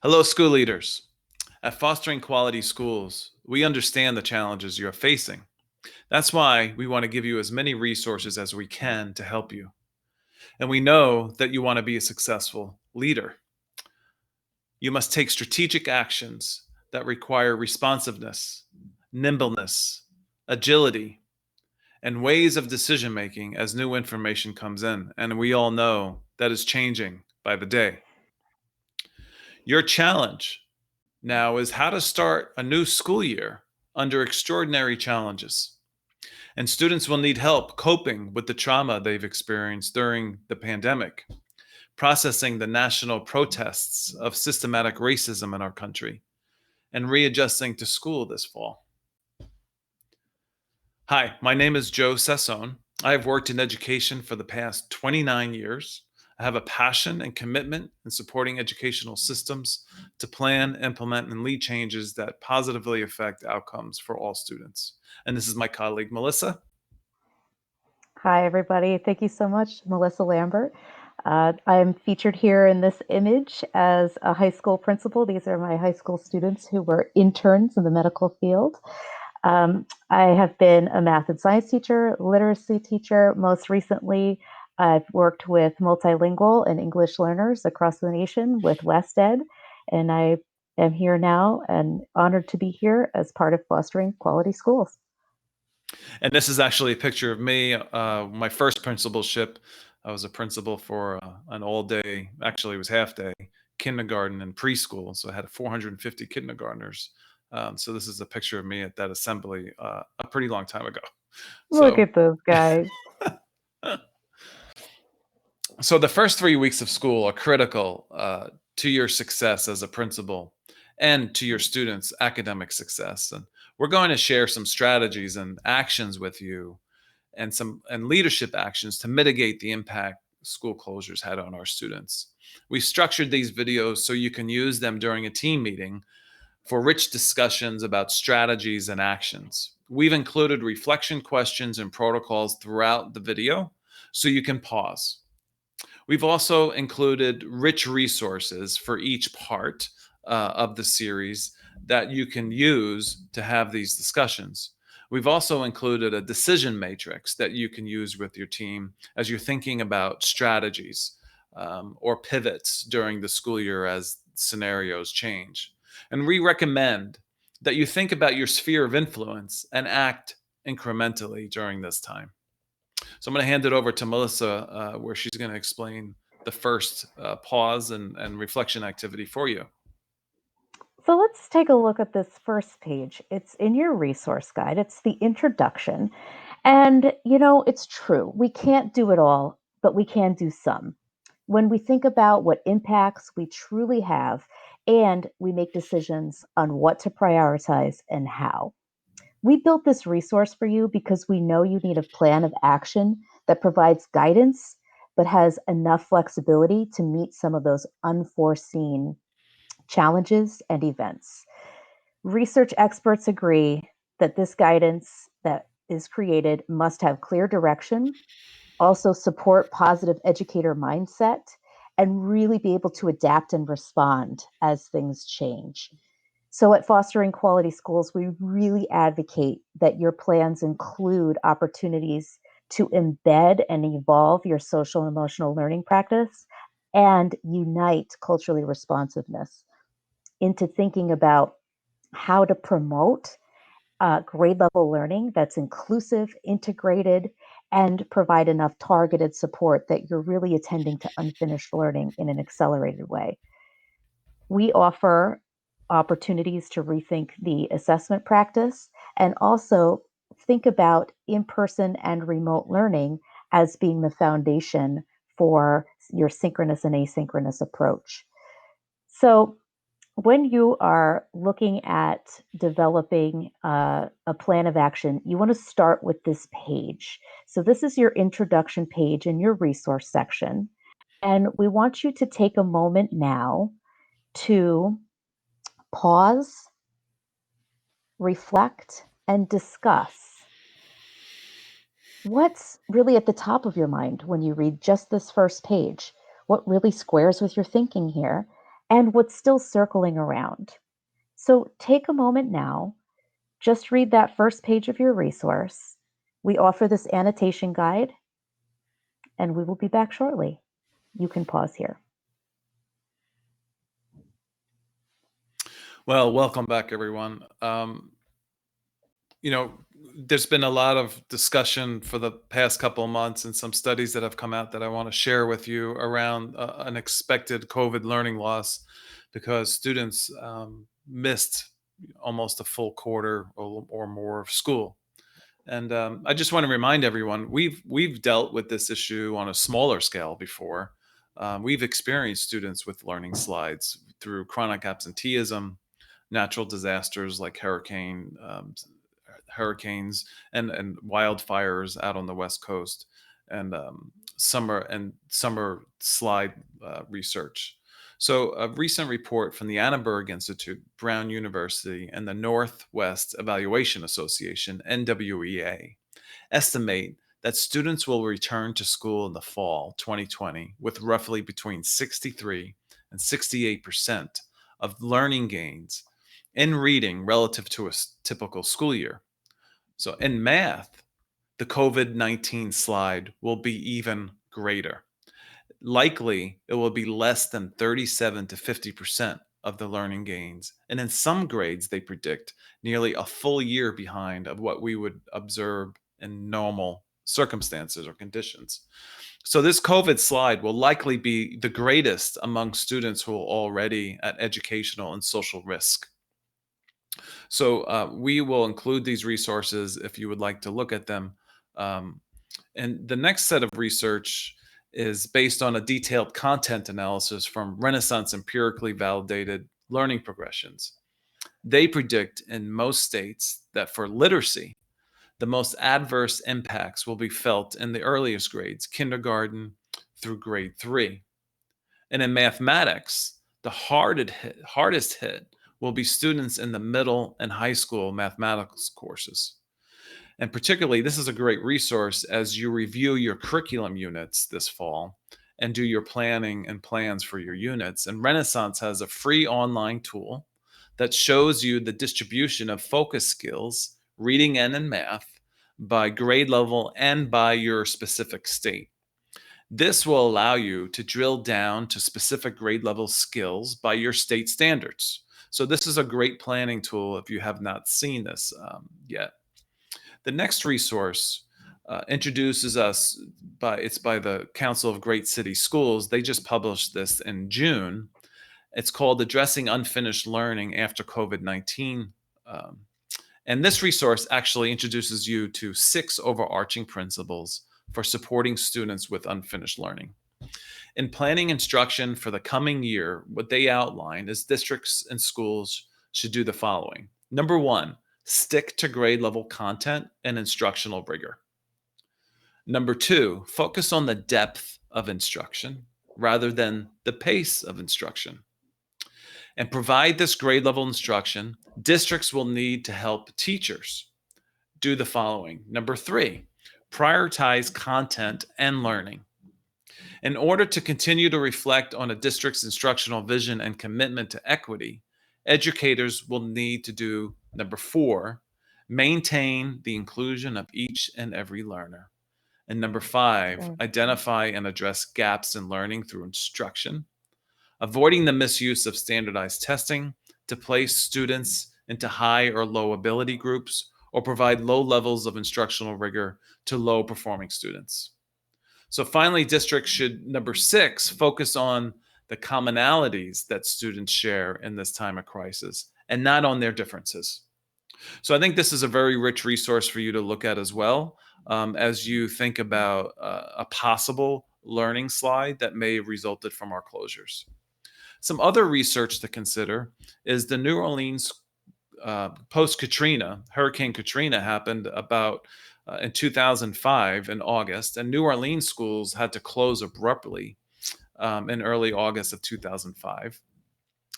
Hello, school leaders. At Fostering Quality Schools, we understand the challenges you're facing. That's why we want to give you as many resources as we can to help you. And we know that you want to be a successful leader. You must take strategic actions that require responsiveness, nimbleness, agility, and ways of decision making as new information comes in. And we all know that is changing by the day. Your challenge now is how to start a new school year under extraordinary challenges. And students will need help coping with the trauma they've experienced during the pandemic, processing the national protests of systematic racism in our country, and readjusting to school this fall. Hi, my name is Joe Sassone. I have worked in education for the past 29 years. I have a passion and commitment in supporting educational systems to plan, implement, and lead changes that positively affect outcomes for all students. And this is my colleague, Melissa. Hi, everybody. Thank you so much, Melissa Lambert. I'm featured here in this image as a high school principal. These are my high school students who were interns in the medical field. I have been a math and science teacher, literacy teacher. Most recently, I've worked with multilingual and English learners across the nation with WestEd, and I am here now and honored to be here as part of Fostering Quality Schools. And this is actually a picture of me, my first principalship. I was a principal for an all day, actually, it was half day, kindergarten and preschool. So I had 450 kindergartners. So this is a picture of me at that assembly a pretty long time ago. Look So, at those guys. so the first 3 weeks of school are critical to your success as a principal and to your students' academic success. And we're going to share some strategies and actions with you and leadership actions to mitigate the impact school closures had on our students. We structured these videos so you can use them during a team meeting for rich discussions about strategies and actions. We've included reflection questions and protocols throughout the video so you can pause. We've also included rich resources for each part of the series that you can use to have these discussions. We've also included a decision matrix that you can use with your team as you're thinking about strategies or pivots during the school year as scenarios change. And we recommend that you think about your sphere of influence and act incrementally during this time. So I'm going to hand it over to Melissa, where she's going to explain the first pause and reflection activity for you. So let's take a look at this first page. It's in your resource guide, it's the introduction. And, it's true. We can't do it all, but we can do some. When we think about what impacts we truly have, and we make decisions on what to prioritize and how. We built this resource for you because we know you need a plan of action that provides guidance, but has enough flexibility to meet some of those unforeseen challenges and events. Research experts agree that this guidance that is created must have clear direction, also support positive educator mindset, and really be able to adapt and respond as things change. So at Fostering Quality Schools, we really advocate that your plans include opportunities to embed and evolve your social and emotional learning practice and unite culturally responsiveness into thinking about how to promote grade level learning that's inclusive, integrated, and provide enough targeted support that you're really attending to unfinished learning in an accelerated way. We offer opportunities to rethink the assessment practice and also think about in person and remote learning as being the foundation for your synchronous and asynchronous approach. So, when you are looking at developing a plan of action, you want to start with this page. So, this is your introduction page in your resource section. And we want you to take a moment now to pause, reflect, and discuss what's really at the top of your mind when you read just this first page. What really squares with your thinking here? and what's still circling around. So take a moment now, just read that first page of your resource. We offer this annotation guide, and we will be back shortly. You can pause here. Well, welcome back, everyone. You know, there's been a lot of discussion for the past couple of months and some studies that have come out that I want to share with you around an expected COVID learning loss because students missed almost a full quarter or more of school. And I just want to remind everyone we've dealt with this issue on a smaller scale before. We've experienced students with learning slides through chronic absenteeism, natural disasters like hurricanes and wildfires out on the West Coast, and summer slide research. So, a recent report from the Annenberg Institute, Brown University, and the Northwest Evaluation Association (NWEA) estimate that students will return to school in the fall 2020 with roughly between 63 and 68% of learning gains in reading relative to a typical school year. So in math, the COVID-19 slide will be even greater. Likely, it will be less than 37 to 50% of the learning gains. And in some grades, they predict nearly a full year behind of what we would observe in normal circumstances or conditions. So this COVID slide will likely be the greatest among students who are already at educational and social risk. So we will include these resources if you would like to look at them. Um, and the next set of research is based on a detailed content analysis from Renaissance empirically validated learning progressions. They predict in most states that for literacy, the most adverse impacts will be felt in the earliest grades, kindergarten through grade 3. And in mathematics, the hardest hit will be students in the middle and high school mathematics courses. And particularly, this is a great resource as you review your curriculum units this fall and do your planning and plans for your units. And Renaissance has a free online tool that shows you the distribution of focus skills, reading and in math, by grade level and by your specific state. This will allow you to drill down to specific grade level skills by your state standards. So, this is a great planning tool if you have not seen this yet. The next resource introduces us by the Council of Great City Schools. They just published this in June. It's called Addressing Unfinished Learning After COVID-19. And this resource actually introduces you to 6 overarching principles for supporting students with unfinished learning. In planning instruction for the coming year, what they outline is districts and schools should do the following. Number 1, stick to grade level content and instructional rigor. Number 2, focus on the depth of instruction rather than the pace of instruction. And provide this grade level instruction, districts will need to help teachers do the following. Number 3, prioritize content and learning. In order to continue to reflect on a district's instructional vision and commitment to equity, educators will need to do number 4, maintain the inclusion of each and every learner. And number 5, Sure. identify and address gaps in learning through instruction, avoiding the misuse of standardized testing to place students into high or low ability groups or provide low levels of instructional rigor to low performing students. So finally, districts should, number 6, focus on the commonalities that students share in this time of crisis and not on their differences. So I think this is a very rich resource for you to look at as well as you think about a possible learning slide that may have resulted from our closures. Some other research to consider is the New Orleans post Katrina, Hurricane Katrina happened about in 2005 in August, and New Orleans schools had to close abruptly in early August of 2005.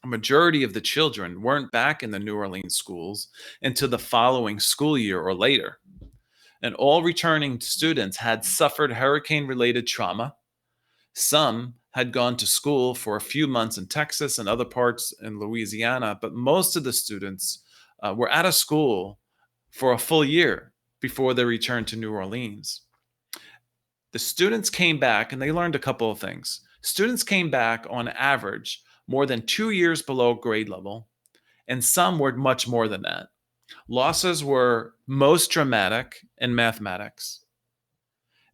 A majority of the children weren't back in the New Orleans schools until the following school year or later. And all returning students had suffered hurricane related trauma. Some had gone to school for a few months in Texas and other parts in Louisiana, but most of the students were out of school for a full year before they returned to New Orleans. The students came back and they learned a couple of things. Students came back on average more than 2 years below grade level, and some were much more than that. Losses were most dramatic in mathematics,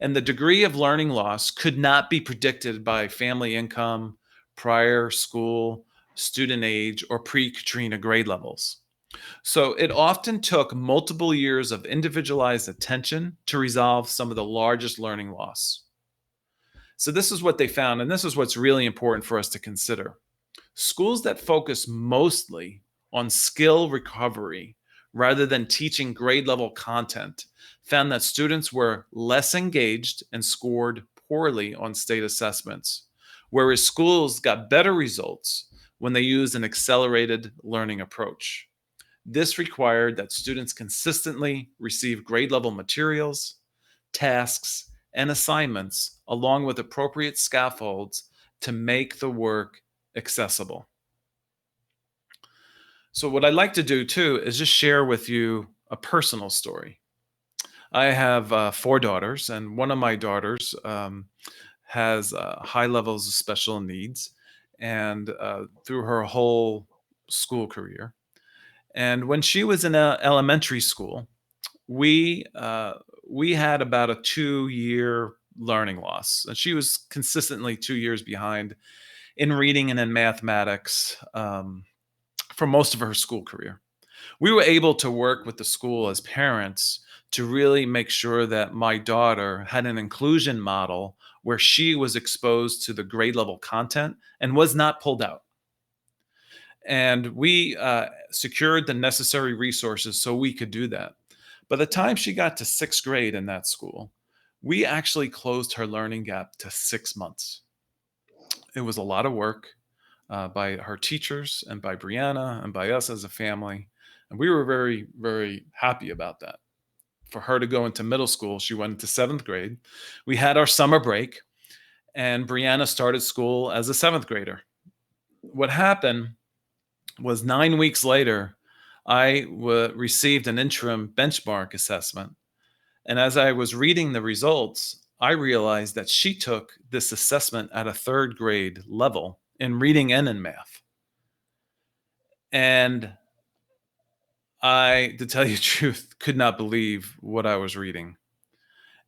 and the degree of learning loss could not be predicted by family income, prior school, student age, or pre Katrina grade levels. So it often took multiple years of individualized attention to resolve some of the largest learning loss. So this is what they found, and this is what's really important for us to consider. Schools that focus mostly on skill recovery rather than teaching grade level content found that students were less engaged and scored poorly on state assessments, whereas schools got better results when they used an accelerated learning approach. This required that students consistently receive grade level materials, tasks, and assignments, along with appropriate scaffolds to make the work accessible. So, what I'd like to do too is just share with you a personal story. I have four daughters, and one of my daughters has high levels of special needs, and through her whole school career. And when she was in elementary school, we uh, we had about a 2 year learning loss, and she was consistently 2 years behind in reading and in mathematics for most of her school career. We were able to work with the school as parents to really make sure that my daughter had an inclusion model where she was exposed to the grade level content and was not pulled out. And we secured the necessary resources so we could do that. By the time she got to sixth grade in that school, we actually closed her learning gap to 6 months. It was a lot of work by her teachers and by Brianna and by us as a family. And we were very, very happy about that. For her to go into middle school, she went into seventh grade. We had our summer break, and Brianna started school as a seventh grader. What happened was 9 weeks later, received an interim benchmark assessment. And as I was reading the results, I realized that she took this assessment at a third grade level in reading and in math. And I, to tell you the truth, could not believe what I was reading.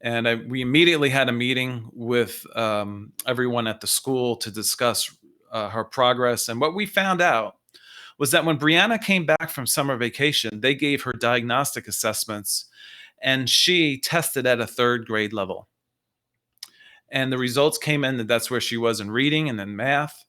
And we immediately had a meeting with everyone at the school to discuss her progress. And what we found out was that when Brianna came back from summer vacation, they gave her diagnostic assessments and she tested at a third grade level. And the results came in that that's where she was in reading and in math.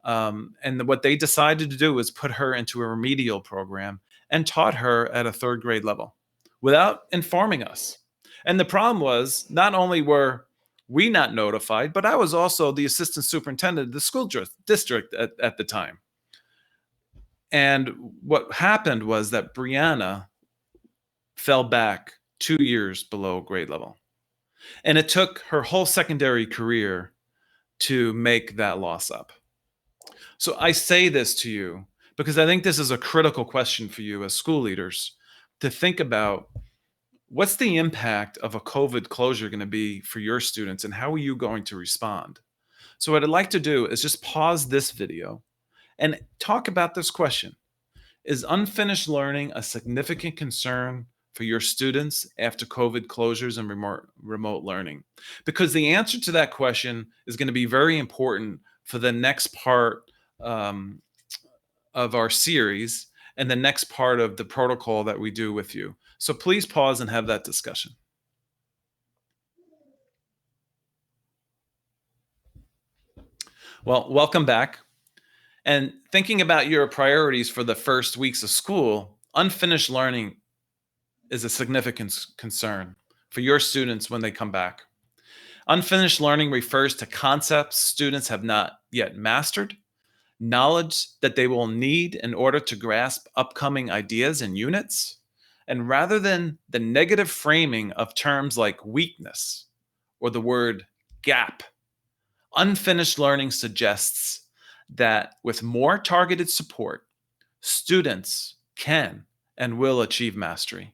And what they decided to do was put her into a remedial program and taught her at a third grade level without informing us. And the problem was not only were we not notified, but I was also the assistant superintendent of the school district at the time. And what happened was that Brianna fell back 2 years below grade level. And it took her whole secondary career to make that loss up. So I say this to you because I think this is a critical question for you as school leaders to think about. What's the impact of a COVID closure going to be for your students, and how are you going to respond? So what I'd like to do is just pause this video and talk about this question. Is unfinished learning a significant concern for your students after COVID closures and remote learning? Because the answer to that question is going to be very important for the next part of our series and the next part of the protocol that we do with you. So please pause and have that discussion. Well, welcome back. And thinking about your priorities for the first weeks of school, unfinished learning is a significant concern for your students when they come back. Unfinished learning refers to concepts students have not yet mastered, knowledge that they will need in order to grasp upcoming ideas and units. And rather than the negative framing of terms like weakness or the word gap, Unfinished learning suggests that with more targeted support, students can and will achieve mastery.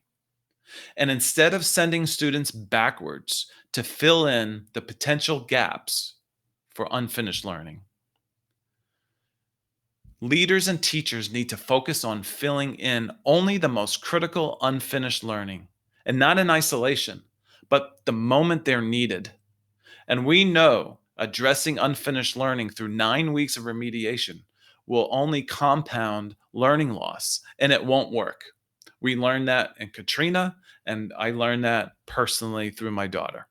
And instead of sending students backwards to fill in the potential gaps for unfinished learning, leaders and teachers need to focus on filling in only the most critical unfinished learning, and not in isolation, but the moment they're needed. And we know addressing unfinished learning through 9 weeks of remediation will only compound learning loss, and it won't work. We learned that in Katrina, and I learned that personally through my daughter.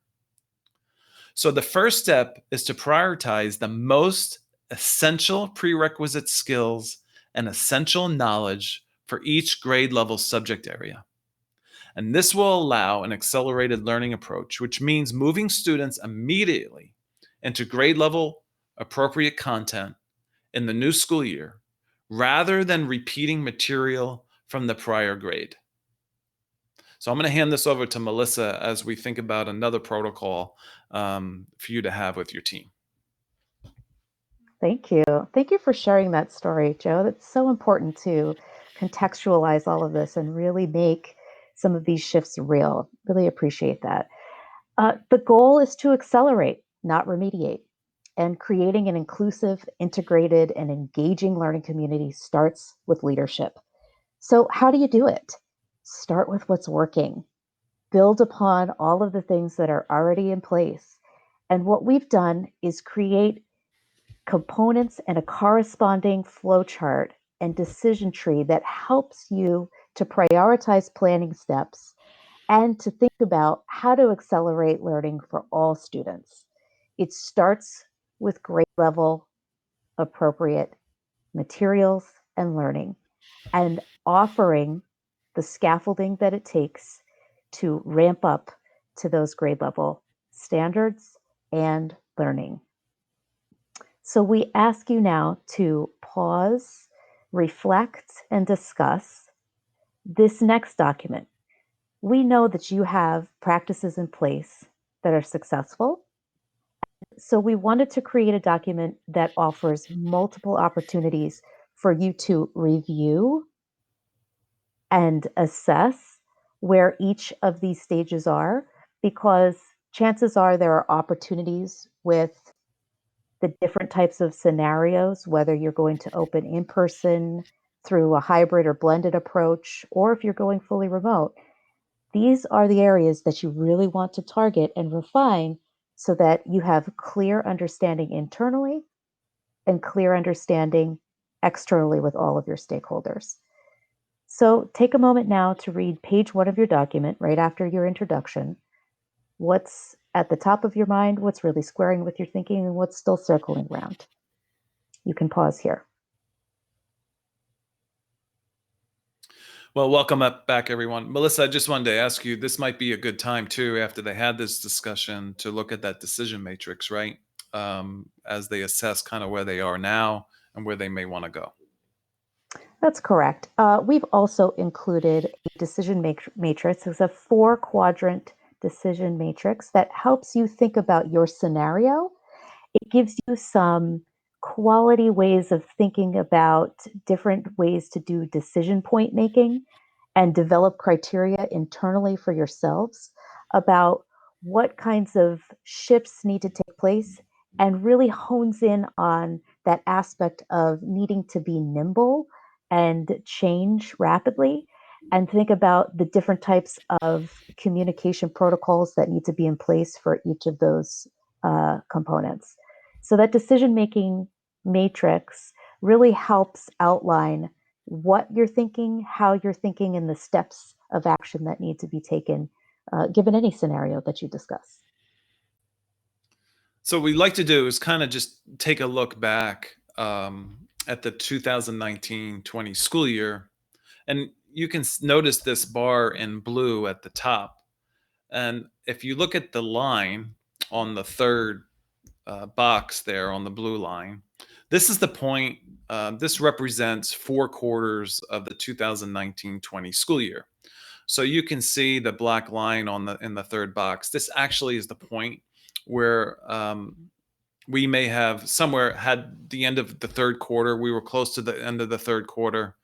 So the first step is to prioritize the most essential prerequisite skills and essential knowledge for each grade level subject area. And this will allow an accelerated learning approach, which means moving students immediately into grade level appropriate content in the new school year rather than repeating material from the prior grade. So I'm going to hand this over to Melissa as we think about another protocol for you to have with your team. Thank you. Thank you for sharing that story, Joe. That's so important to contextualize all of this and really make some of these shifts real. Really appreciate that. The goal is to accelerate, not remediate. And creating an inclusive, integrated, and engaging learning community starts with leadership. So, how do you do it? Start with what's working, build upon all of the things that are already in place. And what we've done is create components and a corresponding flowchart and decision tree that helps you to prioritize planning steps and to think about how to accelerate learning for all students. It starts with grade level appropriate materials and learning and offering the scaffolding that it takes to ramp up to those grade level standards and learning. So we ask you now to pause, reflect, and discuss this next document. We know that you have practices in place that are successful. So we wanted to create a document that offers multiple opportunities for you to review and assess where each of these stages are, because chances are there are opportunities with the different types of scenarios, whether you're going to open in person through a hybrid or blended approach, or if you're going fully remote. These are the areas that you really want to target and refine so that you have clear understanding internally and clear understanding externally with all of your stakeholders. So take a moment now to read page 1 of your document right after your introduction. What's at the top of your mind, what's really squaring with your thinking, and what's still circling around. You can pause here. Well, welcome back, everyone. Melissa, I just wanted to ask you, this might be a good time too, after they had this discussion, to look at that decision matrix, right? As they assess kind of where they are now and where they may want to go. That's correct. We've also included a decision matrix. It's a 4-quadrant decision matrix that helps you think about your scenario. It gives you some quality ways of thinking about different ways to do decision point making and develop criteria internally for yourselves about what kinds of shifts need to take place and really hones in on that aspect of needing to be nimble and change rapidly and think about the different types of communication protocols that need to be in place for each of those components. So that decision making matrix really helps outline what you're thinking, how you're thinking, and the steps of action that need to be taken given any scenario that you discuss. So what we like to do is kind of just take a look back at the 2019-20 school year. And you can notice this bar in blue at the top. And if you look at the line on the third box there on the blue line, this is the point. This represents 4 quarters of the 2019-20 school year. So you can see the black line in the third box. This actually is the point where We may have somewhere had the end of the third quarter. We were close to the end of the third quarter.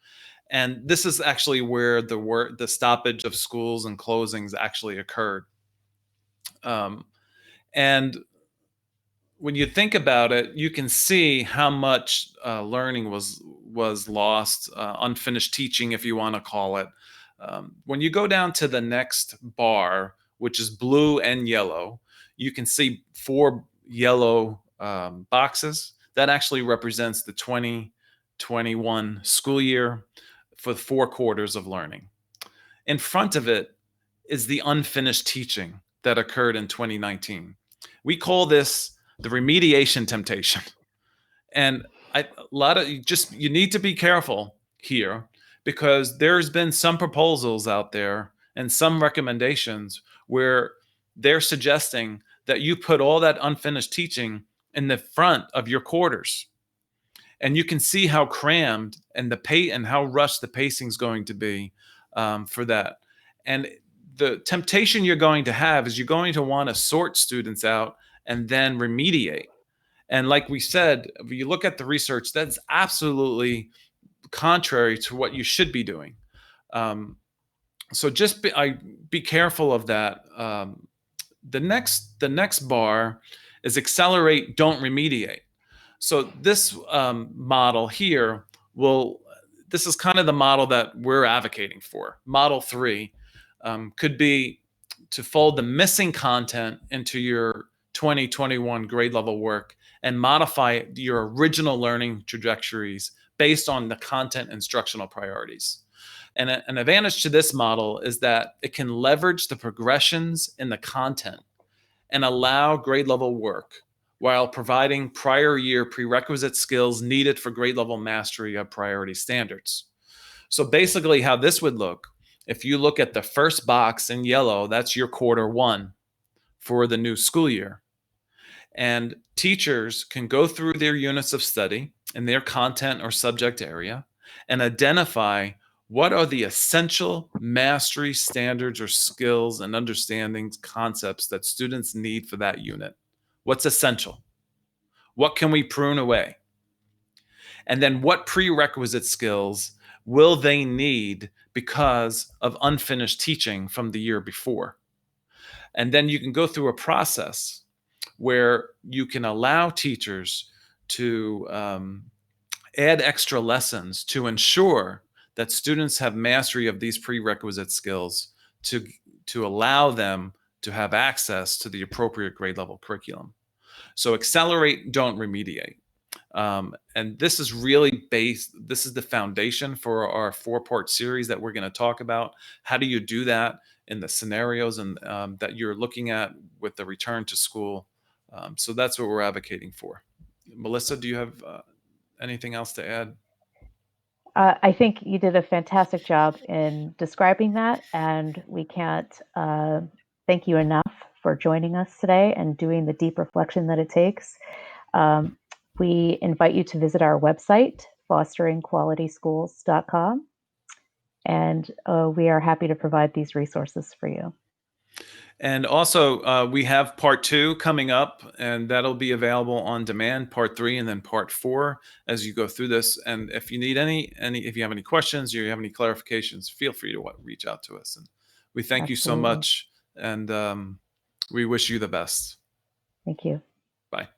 And this is actually where the stoppage of schools and closings actually occurred. Um, and when you think about it, you can see how much learning was lost, unfinished teaching, if you want to call it. When you go down to the next bar, which is blue and yellow, you can see four yellow boxes. That actually represents the 2021 school year for 4 quarters of learning. In front of it is the unfinished teaching that occurred in 2019. We call this the remediation temptation. And a lot of you need to be careful here because there's been some proposals out there and some recommendations where they're suggesting that you put all that unfinished teaching in the front of your quarters, and you can see how crammed and how rushed the pacing is going to be for that. And the temptation you're going to have is you're going to want to sort students out and then remediate. And like we said, if you look at the research, that's absolutely contrary to what you should be doing. So just be careful of that. The next bar is accelerate, don't remediate. So this model here this is kind of the model that we're advocating for. Model 3 could be to fold the missing content into your 2021 grade level work and modify your original learning trajectories based on the content instructional priorities. And an advantage to this model is that it can leverage the progressions in the content and allow grade level work while providing prior year prerequisite skills needed for grade level mastery of priority standards. So basically, how this would look, if you look at the first box in yellow, that's your quarter one for the new school year. And teachers can go through their units of study in their content or subject area and identify what are the essential mastery standards or skills and understandings, concepts that students need for that unit. What's essential? What can we prune away? And then what prerequisite skills will they need because of unfinished teaching from the year before? And then you can go through a process where you can allow teachers to add extra lessons to ensure that students have mastery of these prerequisite skills to allow them to have access to the appropriate grade level curriculum. So accelerate, don't remediate. And this is this is the foundation for our 4-part series that we're going to talk about. How do you do that in the scenarios and that you're looking at with the return to school? So that's what we're advocating for. Melissa, do you have anything else to add? I think you did a fantastic job in describing that, and we can't thank you enough for joining us today and doing the deep reflection that it takes. Um, we invite you to visit our website, fosteringqualityschools.com, and we are happy to provide these resources for you. And also, we have part 2 coming up, and that'll be available on demand, part 3, and then part 4 as you go through this. And if you need if you have any questions or you have any clarifications, feel free to reach out to us. And we thank you so Absolutely. much, and we wish you the best. Thank you. Bye.